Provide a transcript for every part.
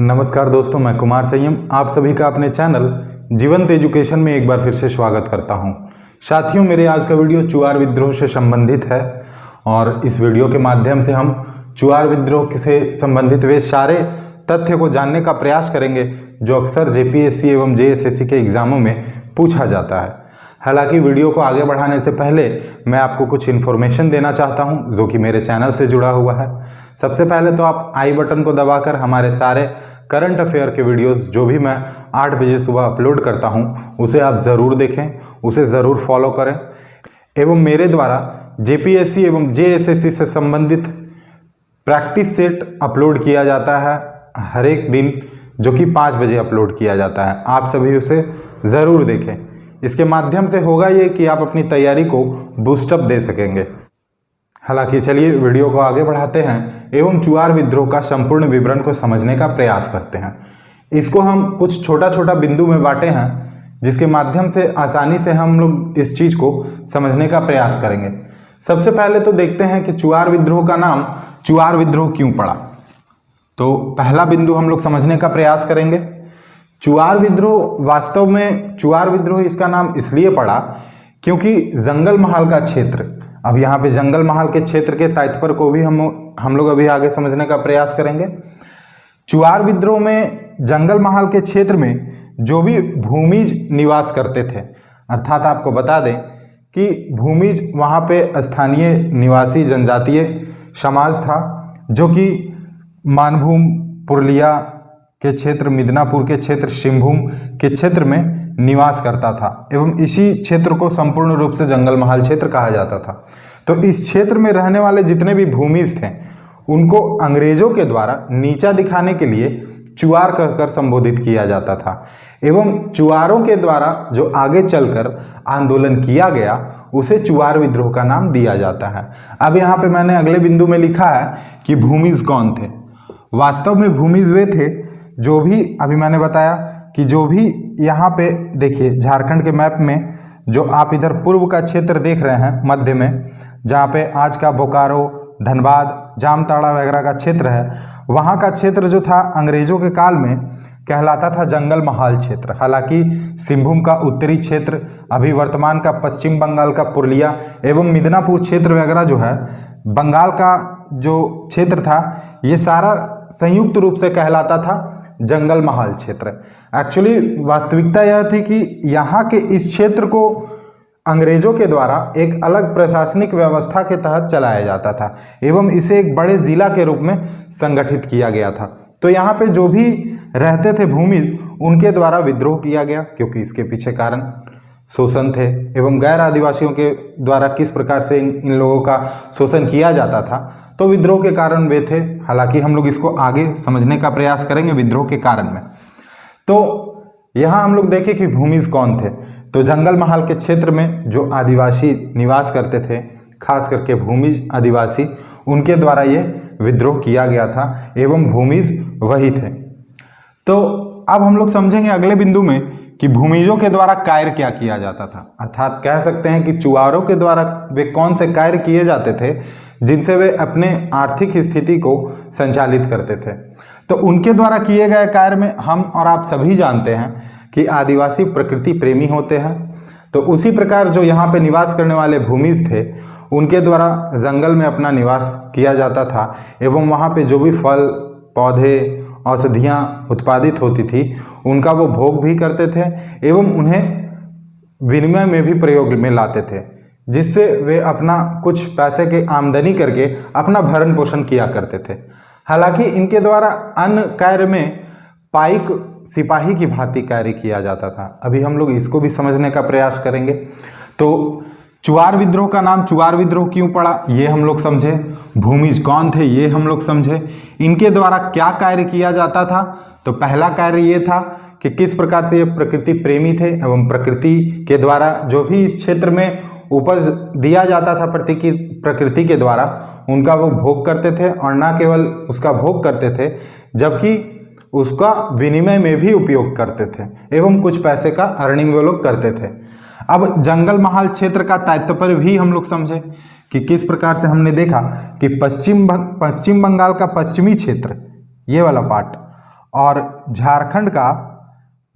नमस्कार दोस्तों, मैं कुमार संयम आप सभी का अपने चैनल जीवंत एजुकेशन में एक बार फिर से स्वागत करता हूं। साथियों, मेरे आज का वीडियो चुआर विद्रोह से संबंधित है और इस वीडियो के माध्यम से हम चुआर विद्रोह से संबंधित वे सारे तथ्य को जानने का प्रयास करेंगे जो अक्सर जेपीएससी एवं जेएसएससी के एग्जामों में पूछा जाता है। हालांकि वीडियो को आगे बढ़ाने से पहले मैं आपको कुछ इन्फॉर्मेशन देना चाहता हूं जो कि मेरे चैनल से जुड़ा हुआ है। सबसे पहले तो आप आई बटन को दबाकर हमारे सारे करंट अफेयर के वीडियोस जो भी मैं 8 बजे सुबह अपलोड करता हूं उसे आप ज़रूर देखें, उसे ज़रूर फॉलो करें। एवं मेरे द्वारा जेपीएससी एवं जेएसएससी से संबंधित प्रैक्टिस सेट अपलोड किया जाता है हर एक दिन, जो कि 5 बजे अपलोड किया जाता है। आप सभी उसे ज़रूर देखें। इसके माध्यम से होगा ये कि आप अपनी तैयारी को बूस्टअप दे सकेंगे। हालांकि चलिए वीडियो को आगे बढ़ाते हैं एवं चुआर विद्रोह का संपूर्ण विवरण को समझने का प्रयास करते हैं। इसको हम कुछ छोटा छोटा बिंदु में बांटे हैं जिसके माध्यम से आसानी से हम लोग इस चीज़ को समझने का प्रयास करेंगे। सबसे पहले तो देखते हैं कि चुआर विद्रोह का नाम चुआर विद्रोह क्यों पड़ा। तो पहला बिंदु हम लोग समझने का प्रयास करेंगे। चुआर विद्रोह, वास्तव में चुआर विद्रोह इसका नाम इसलिए पड़ा क्योंकि जंगल महाल का क्षेत्र, अब यहाँ पे जंगल महाल के क्षेत्र के तात्पर्य को भी हम लोग अभी आगे समझने का प्रयास करेंगे। चुआर विद्रोह में जंगल महाल के क्षेत्र में जो भी भूमिज निवास करते थे, अर्थात आपको बता दें कि भूमिज वहाँ पे स्थानीय निवासी जनजातीय समाज था जो कि मानभूम, पुरुलिया के क्षेत्र, मिदनापुर के क्षेत्र, सिंहभूम के क्षेत्र में निवास करता था एवं इसी क्षेत्र को संपूर्ण रूप से जंगल महाल क्षेत्र कहा जाता था। तो इस क्षेत्र में रहने वाले जितने भी भूमिज थे उनको अंग्रेजों के द्वारा नीचा दिखाने के लिए चुआर कहकर संबोधित किया जाता था एवं चुआरों के द्वारा जो आगे चलकर आंदोलन किया गया उसे चुआर विद्रोह का नाम दिया जाता है। अब यहाँ पे मैंने अगले बिंदु में लिखा है कि भूमिज कौन थे। वास्तव में भूमिज वे थे जो भी, अभी मैंने बताया कि जो भी यहाँ पे देखिए झारखंड के मैप में जो आप इधर पूर्व का क्षेत्र देख रहे हैं मध्य में, जहाँ पे आज का बोकारो, धनबाद, जामताड़ा वगैरह का क्षेत्र है, वहाँ का क्षेत्र जो था अंग्रेजों के काल में कहलाता था जंगल महाल क्षेत्र। हालांकि सिंहभूम का उत्तरी क्षेत्र, अभी वर्तमान का पश्चिम बंगाल का पुरुलिया एवं मिदनापुर क्षेत्र वगैरह जो है, बंगाल का जो क्षेत्र था, ये सारा संयुक्त रूप से कहलाता था जंगल महाल क्षेत्र। एक्चुअली वास्तविकता यह थी कि यहाँ के इस क्षेत्र को अंग्रेजों के द्वारा एक अलग प्रशासनिक व्यवस्था के तहत चलाया जाता था एवं इसे एक बड़े जिला के रूप में संगठित किया गया था। तो यहाँ पे जो भी रहते थे भूमिज, उनके द्वारा विद्रोह किया गया क्योंकि इसके पीछे कारण शोषण थे एवं गैर आदिवासियों के द्वारा किस प्रकार से इन लोगों का शोषण किया जाता था, तो विद्रोह के कारण वे थे। हालांकि हम लोग इसको आगे समझने का प्रयास करेंगे विद्रोह के कारण में। तो यहाँ हम लोग देखें कि भूमिज कौन थे। तो जंगल महाल के क्षेत्र में जो आदिवासी निवास करते थे, खास करके भूमिज आदिवासी, उनके द्वारा ये विद्रोह किया गया था एवं भूमिज वही थे। तो अब हम लोग समझेंगे अगले बिंदु में कि भूमिजों के द्वारा कार्य क्या किया जाता था, अर्थात कह सकते हैं कि चुआरों के द्वारा वे कौन से कार्य किए जाते थे जिनसे वे अपने आर्थिक स्थिति को संचालित करते थे। तो उनके द्वारा किए गए कार्य में हम और आप सभी जानते हैं कि आदिवासी प्रकृति प्रेमी होते हैं। तो उसी प्रकार जो यहाँ पे निवास करने वाले भूमिज थे उनके द्वारा जंगल में अपना निवास किया जाता था एवं वहाँ पे जो भी फल, पौधे, औषधियाँ उत्पादित होती थी उनका वो भोग भी करते थे एवं उन्हें विनिमय में भी प्रयोग में लाते थे, जिससे वे अपना कुछ पैसे के आमदनी करके अपना भरण पोषण किया करते थे। हालांकि इनके द्वारा अन्य कार्य में पाइक सिपाही की भांति कार्य किया जाता था। अभी हम लोग इसको भी समझने का प्रयास करेंगे। तो चुआर विद्रोह का नाम चुआर विद्रोह क्यों पड़ा ये हम लोग समझे, भूमिज कौन थे ये हम लोग समझे, इनके द्वारा क्या कार्य किया जाता था। तो पहला कार्य ये था कि किस प्रकार से ये प्रकृति प्रेमी थे एवं प्रकृति के द्वारा जो भी इस क्षेत्र में उपज दिया जाता था प्रकृति के द्वारा उनका वो भोग करते थे और न केवल उसका भोग करते थे जबकि उसका विनिमय में भी उपयोग करते थे एवं कुछ पैसे का अर्निंग वो लोग करते थे। अब जंगल महाल क्षेत्र का तात्पर्य भी हम लोग समझे कि किस प्रकार से हमने देखा कि पश्चिम बंगाल का पश्चिमी क्षेत्र, ये वाला पार्ट, और झारखंड का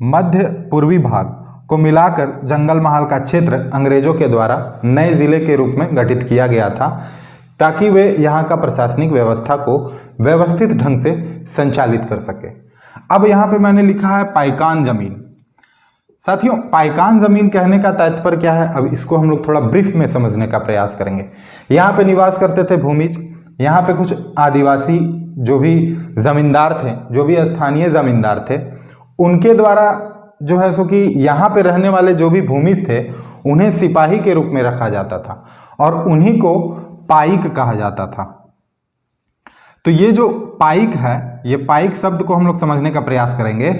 मध्य पूर्वी भाग को मिलाकर जंगल महाल का क्षेत्र अंग्रेजों के द्वारा नए जिले के रूप में गठित किया गया था, ताकि वे यहाँ का प्रशासनिक व्यवस्था को व्यवस्थित ढंग से संचालित कर सके। अब यहाँ पे मैंने लिखा है पाइकान जमीन। साथियों, पाइकान जमीन कहने का तात्पर्य क्या है, अब इसको हम लोग थोड़ा ब्रीफ में समझने का प्रयास करेंगे। यहाँ पे निवास करते थे भूमिज, यहाँ पे कुछ आदिवासी जो भी जमींदार थे, जो भी स्थानीय जमींदार थे, उनके द्वारा जो है सो कि यहाँ पे रहने वाले जो भी भूमिज थे उन्हें सिपाही के रूप में रखा जाता था और उन्हीं को पाइक कहा जाता था। तो ये जो पाइक है, ये पाइक शब्द को हम लोग समझने का प्रयास करेंगे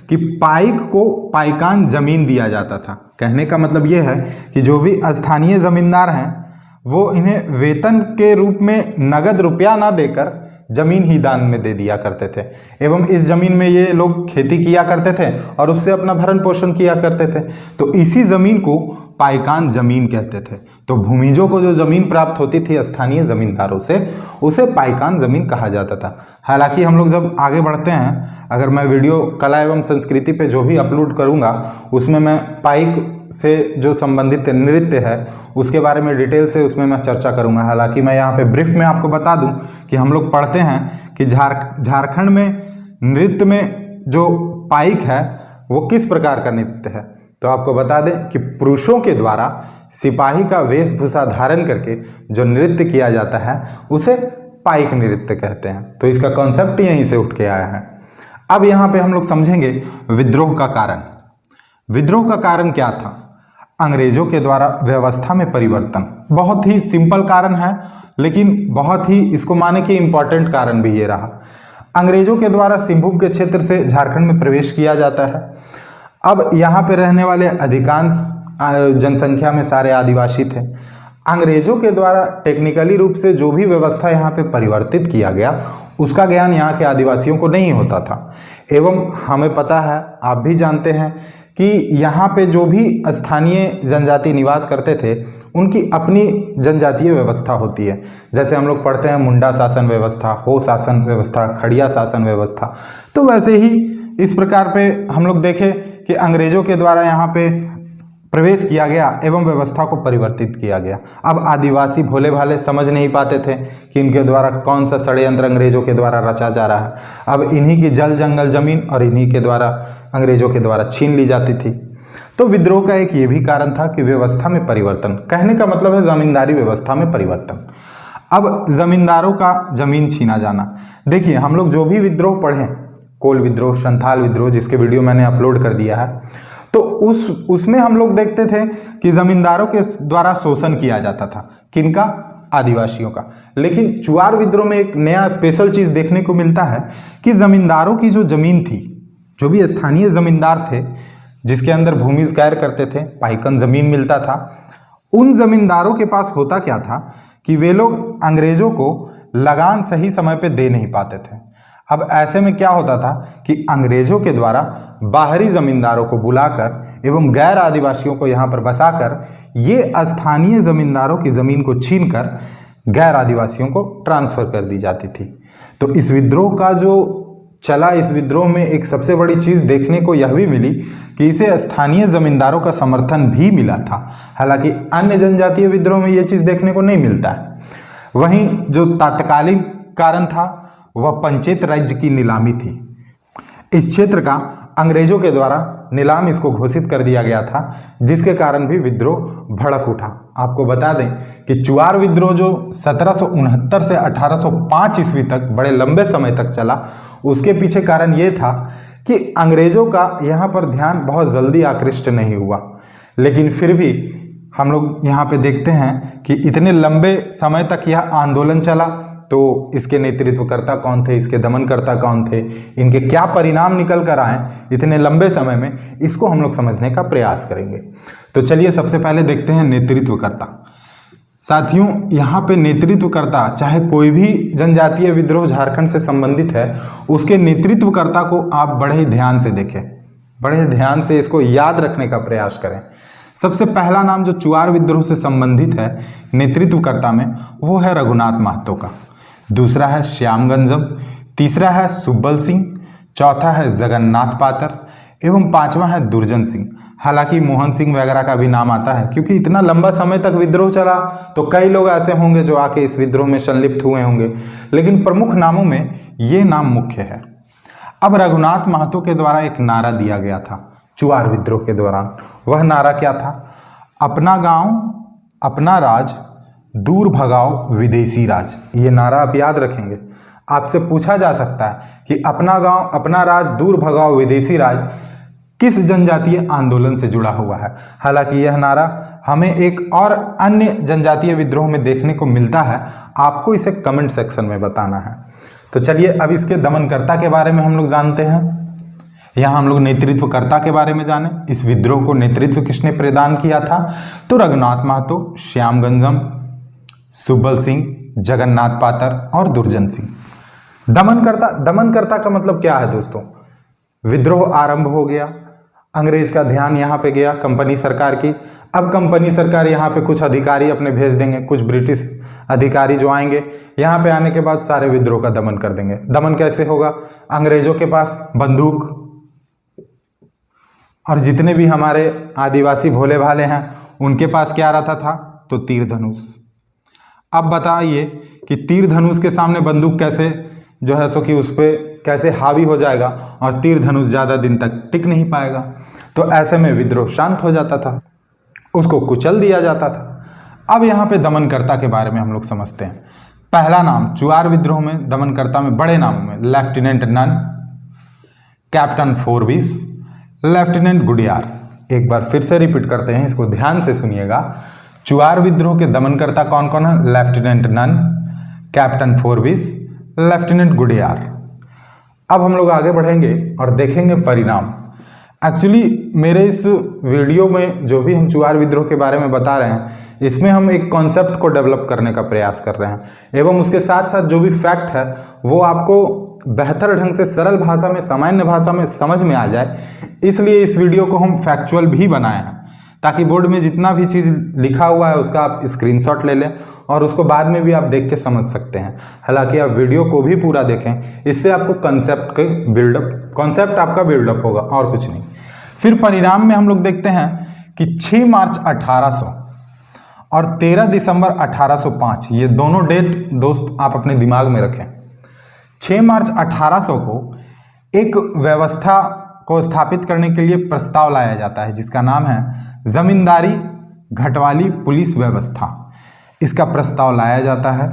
कि पाइक को पाइकान जमीन दिया जाता था। कहने का मतलब ये है कि जो भी स्थानीय जमींदार हैं वो इन्हें वेतन के रूप में नगद रुपया ना देकर जमीन ही दान में दे दिया करते थे, एवं इस जमीन में ये लोग खेती किया करते थे और उससे अपना भरण पोषण किया करते थे। तो इसी जमीन को पाइकान जमीन कहते थे। तो भूमिजों को जो जमीन प्राप्त होती थी स्थानीय जमींदारों से, उसे पाइकान जमीन कहा जाता था। हालांकि हम लोग जब आगे बढ़ते हैं, अगर मैं वीडियो कला एवं संस्कृति पे जो भी अपलोड करूंगा उसमें मैं पाइक से जो संबंधित नृत्य है उसके बारे में डिटेल से उसमें मैं चर्चा करूंगा। हालांकि मैं यहाँ पे ब्रीफ में आपको बता दूं कि हम लोग पढ़ते हैं कि झारखंड में नृत्य में जो पाइक है वो किस प्रकार का नृत्य है। तो आपको बता दें कि पुरुषों के द्वारा सिपाही का वेशभूषा धारण करके जो नृत्य किया जाता है उसे पाइक नृत्य कहते हैं। तो इसका कॉन्सेप्ट यहीं से उठ के आया है। अब यहाँ पे हम लोग समझेंगे विद्रोह का कारण। विद्रोह का कारण क्या था? अंग्रेजों के द्वारा व्यवस्था में परिवर्तन। बहुत ही सिंपल कारण है, लेकिन बहुत ही इसको माने कि इंपॉर्टेंट कारण भी ये रहा। अंग्रेजों के द्वारा सिंहभूम के क्षेत्र से झारखंड में प्रवेश किया जाता है। अब यहाँ पे रहने वाले अधिकांश जनसंख्या में सारे आदिवासी थे। अंग्रेजों के द्वारा टेक्निकली रूप से जो भी व्यवस्था यहाँ पे परिवर्तित किया गया उसका ज्ञान यहाँ के आदिवासियों को नहीं होता था। एवं हमें पता है, आप भी जानते हैं कि यहाँ पे जो भी स्थानीय जनजाति निवास करते थे उनकी अपनी जनजातीय व्यवस्था होती है। जैसे हम लोग पढ़ते हैं मुंडा शासन व्यवस्था, हो शासन व्यवस्था, खड़िया शासन व्यवस्था। तो वैसे ही इस प्रकार पे हम लोग देखें कि अंग्रेजों के द्वारा यहाँ पे प्रवेश किया गया एवं व्यवस्था को परिवर्तित किया गया। अब आदिवासी भोले भाले समझ नहीं पाते थे कि इनके द्वारा कौन सा षड्यंत्र अंग्रेजों के द्वारा रचा जा रहा है। अब इन्हीं की जल जंगल जमीन और इन्हीं के द्वारा अंग्रेजों के द्वारा छीन ली जाती थी। तो विद्रोह का एक ये भी कारण था कि व्यवस्था में परिवर्तन। कहने का मतलब है जमींदारी व्यवस्था में परिवर्तन। अब जमींदारों का जमीन छीना जाना। देखिए, हम लोग जो भी विद्रोह पढ़े, कोल विद्रोह, संथाल विद्रोह, जिसके वीडियो मैंने अपलोड कर दिया है, तो उसमें हम लोग देखते थे कि जमींदारों के द्वारा शोषण किया जाता था। किनका? आदिवासियों का। लेकिन चुआर विद्रोह में एक नया स्पेशल चीज देखने को मिलता है कि जमींदारों की जो जमीन थी, जो भी स्थानीय जमींदार थे जिसके अंदर भूमिज गैर करते थे, पाइकन जमीन मिलता था, उन जमींदारों के पास होता क्या था कि वे लोग अंग्रेजों को लगान सही समय पे दे नहीं पाते थे। अब ऐसे में क्या होता था कि अंग्रेजों के द्वारा बाहरी जमींदारों को बुलाकर एवं गैर आदिवासियों को यहाँ पर बसाकर ये स्थानीय जमींदारों की जमीन को छीनकर गैर आदिवासियों को ट्रांसफर कर दी जाती थी। तो इस विद्रोह का जो चला, इस विद्रोह में एक सबसे बड़ी चीज देखने को यह भी मिली कि इसे स्थानीय जमींदारों का समर्थन भी मिला था। हालांकि अन्य जनजातीय विद्रोह में यह चीज देखने को नहीं मिलता है। वहीं जो तात्कालिक कारण था वह पंचायत राज्य की नीलामी थी। इस क्षेत्र का अंग्रेजों के द्वारा नीलाम इसको घोषित कर दिया गया था, जिसके कारण भी विद्रोह भड़क उठा। आपको बता दें कि चुआर विद्रोह जो 1769 से 1805 ईस्वी तक बड़े लंबे समय तक चला, उसके पीछे कारण ये था कि अंग्रेजों का यहाँ पर ध्यान बहुत जल्दी आकृष्ट नहीं हुआ। लेकिन फिर भी हम लोग यहाँ पे देखते हैं कि इतने लंबे समय तक यह आंदोलन चला, तो इसके नेतृत्वकर्ता कौन थे, इसके दमनकर्ता कौन थे, इनके क्या परिणाम निकल कर आए इतने लंबे समय में, इसको हम लोग समझने का प्रयास करेंगे। तो चलिए सबसे पहले देखते हैं नेतृत्वकर्ता। साथियों, यहाँ पे नेतृत्वकर्ता, चाहे कोई भी जनजातीय विद्रोह झारखंड से संबंधित है, उसके नेतृत्वकर्ता को आप बड़े ही ध्यान से देखें, बड़े ध्यान से इसको याद रखने का प्रयास करें। सबसे पहला नाम जो चुआर विद्रोह से संबंधित है नेतृत्वकर्ता में, वो है रघुनाथ महतो का। दूसरा है श्याम गंजम, तीसरा है सुब्बल सिंह, चौथा है जगन्नाथ पातर एवं पांचवा है दुर्जन सिंह। हालांकि मोहन सिंह वगैरह का भी नाम आता है, क्योंकि इतना लंबा समय तक विद्रोह चला तो कई लोग ऐसे होंगे जो आके इस विद्रोह में संलिप्त हुए होंगे, लेकिन प्रमुख नामों में ये नाम मुख्य है। अब रघुनाथ महतो के द्वारा एक नारा दिया गया था चुआर विद्रोह के दौरान। वह नारा क्या था? अपना गांव अपना राज, दूर भगाओ विदेशी राज। ये नारा आप याद रखेंगे। आपसे पूछा जा सकता है कि अपना गांव अपना राज, दूर भगाओ विदेशी राज किस जनजातीय आंदोलन से जुड़ा हुआ है। हालांकि यह नारा हमें एक और अन्य जनजातीय विद्रोह में देखने को मिलता है, आपको इसे कमेंट सेक्शन में बताना है। तो चलिए अब इसके दमनकर्ता के बारे में हम लोग जानते हैं। यहाँ हम लोग नेतृत्वकर्ता के बारे में जाने। इस विद्रोह को नेतृत्व किसने प्रदान किया था? तो रघुनाथ महतो, श्यामगंजम, सुब्बल सिंह, जगन्नाथ पातर और दुर्जन सिंह। दमनकर्ता का मतलब क्या है दोस्तों? विद्रोह आरंभ हो गया, अंग्रेज का ध्यान यहाँ पे गया कंपनी सरकार की। अब कंपनी सरकार यहाँ पे कुछ अधिकारी अपने भेज देंगे, कुछ ब्रिटिश अधिकारी जो आएंगे, यहाँ पे आने के बाद सारे विद्रोह का दमन कर देंगे। दमन कैसे होगा? अंग्रेजों के पास बंदूक और जितने भी हमारे आदिवासी भोले भाले हैं उनके पास क्या रहता था? तो तीर धनुष। अब बताइए कि तीर धनुष के सामने बंदूक कैसे जो है सो कि उस पर कैसे हावी हो जाएगा, और तीर धनुष ज़्यादा दिन तक टिक नहीं पाएगा। तो ऐसे में विद्रोह शांत हो जाता था, उसको कुचल दिया जाता था। अब यहाँ पे दमनकर्ता के बारे में हम लोग समझते हैं। पहला नाम चुआर विद्रोह में दमनकर्ता में बड़े नामों में lieutenant Nunn, captain Forbes, lieutenant गुडियार। एक बार फिर से रिपीट करते हैं, इसको ध्यान से सुनिएगा। चुआर विद्रोह के दमनकर्ता कौन कौन है? Lieutenant Nunn, captain Forbes, lieutenant Goodyear. अब हम लोग आगे बढ़ेंगे और देखेंगे परिणाम। एक्चुअली मेरे इस वीडियो में जो भी हम चुआर विद्रोह के बारे में बता रहे हैं, इसमें हम एक कॉन्सेप्ट को डेवलप करने का प्रयास कर रहे हैं एवं उसके साथ साथ जो भी फैक्ट है वो आपको बेहतर ढंग से सरल भाषा में, सामान्य भाषा में समझ में आ जाए। इसलिए इस वीडियो को हम फैक्चुअल भी बनाए हैं, ताकि बोर्ड में जितना भी चीज़ लिखा हुआ है उसका आप स्क्रीनशॉट ले लें और उसको बाद में भी आप देख के समझ सकते हैं। हालांकि आप वीडियो को भी पूरा देखें, इससे आपको कॉन्सेप्ट आपका बिल्डअप होगा और कुछ नहीं। फिर परिणाम में हम लोग देखते हैं कि 6 मार्च 1800 और 13 दिसंबर 1805, ये दोनों डेट दोस्त आप अपने दिमाग में रखें। 6 मार्च 1800 को एक व्यवस्था को स्थापित करने के लिए प्रस्ताव लाया जाता है जिसका नाम है जमींदारी घटवाली पुलिस व्यवस्था। इसका प्रस्ताव लाया जाता है।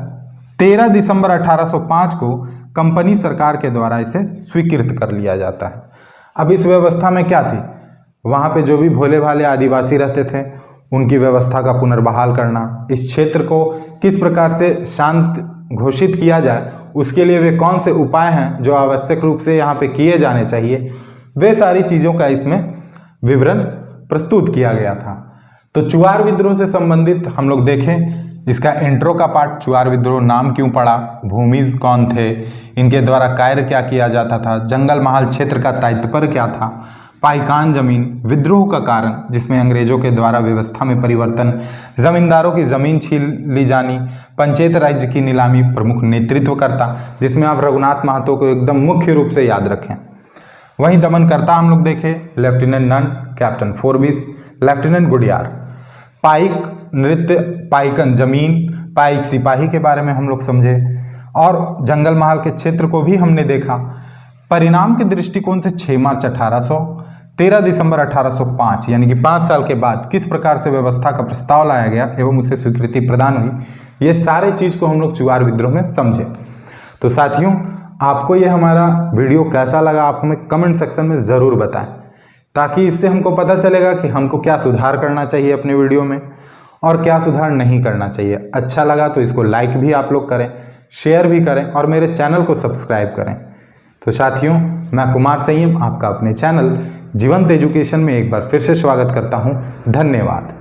13 दिसंबर 1805 को कंपनी सरकार के द्वारा इसे स्वीकृत कर लिया जाता है। अब इस व्यवस्था में क्या थी? वहाँ पे जो भी भोले भाले आदिवासी रहते थे उनकी व्यवस्था का पुनर्बहाल करना, इस क्षेत्र को किस प्रकार से शांत घोषित किया जाए, उसके लिए वे कौन से उपाय हैं जो आवश्यक रूप से यहाँ पे किए जाने चाहिए, वे सारी चीज़ों का इसमें विवरण प्रस्तुत किया गया था। तो चुआर विद्रोह से संबंधित हम लोग देखें, इसका इंट्रो का पार्ट, चुआर विद्रोह नाम क्यों पड़ा, भूमिज कौन थे, इनके द्वारा कार्य क्या किया जाता था, जंगल महाल क्षेत्र का तात्पर्य क्या था, पाइकान जमीन, विद्रोह का कारण जिसमें अंग्रेजों के द्वारा व्यवस्था में परिवर्तन, जमींदारों की जमीन छीन ली जानी, पंचायत राज्य की नीलामी, प्रमुख नेतृत्वकर्ता जिसमें आप रघुनाथ महतो को एकदम मुख्य रूप से याद रखें। वहीं दमनकर्ता हम लोग देखें, lieutenant Nunn, captain Forbes, lieutenant गुडियार। पाइक नृत्य, पाइकन जमीन, पाइक सिपाही के बारे में हम लोग समझे और जंगल महाल के क्षेत्र को भी हमने देखा। परिणाम के दृष्टिकोण से 6 मार्च 1800, 13 दिसंबर 1805 यानी कि 5 साल के बाद किस प्रकार से व्यवस्था का प्रस्ताव लाया गया एवं उसे स्वीकृति प्रदान हुई, ये सारे चीज़ को हम लोग चुआर विद्रोह में समझे। तो साथियों, आपको ये हमारा वीडियो कैसा लगा आप हमें कमेंट सेक्शन में ज़रूर बताएं, ताकि इससे हमको पता चलेगा कि हमको क्या सुधार करना चाहिए अपने वीडियो में और क्या सुधार नहीं करना चाहिए। अच्छा लगा तो इसको लाइक भी आप लोग करें, शेयर भी करें और मेरे चैनल को सब्सक्राइब करें। तो साथियों, मैं कुमार संयम आपका अपने चैनल जीवंत एजुकेशन में एक बार फिर से स्वागत करता हूँ। धन्यवाद।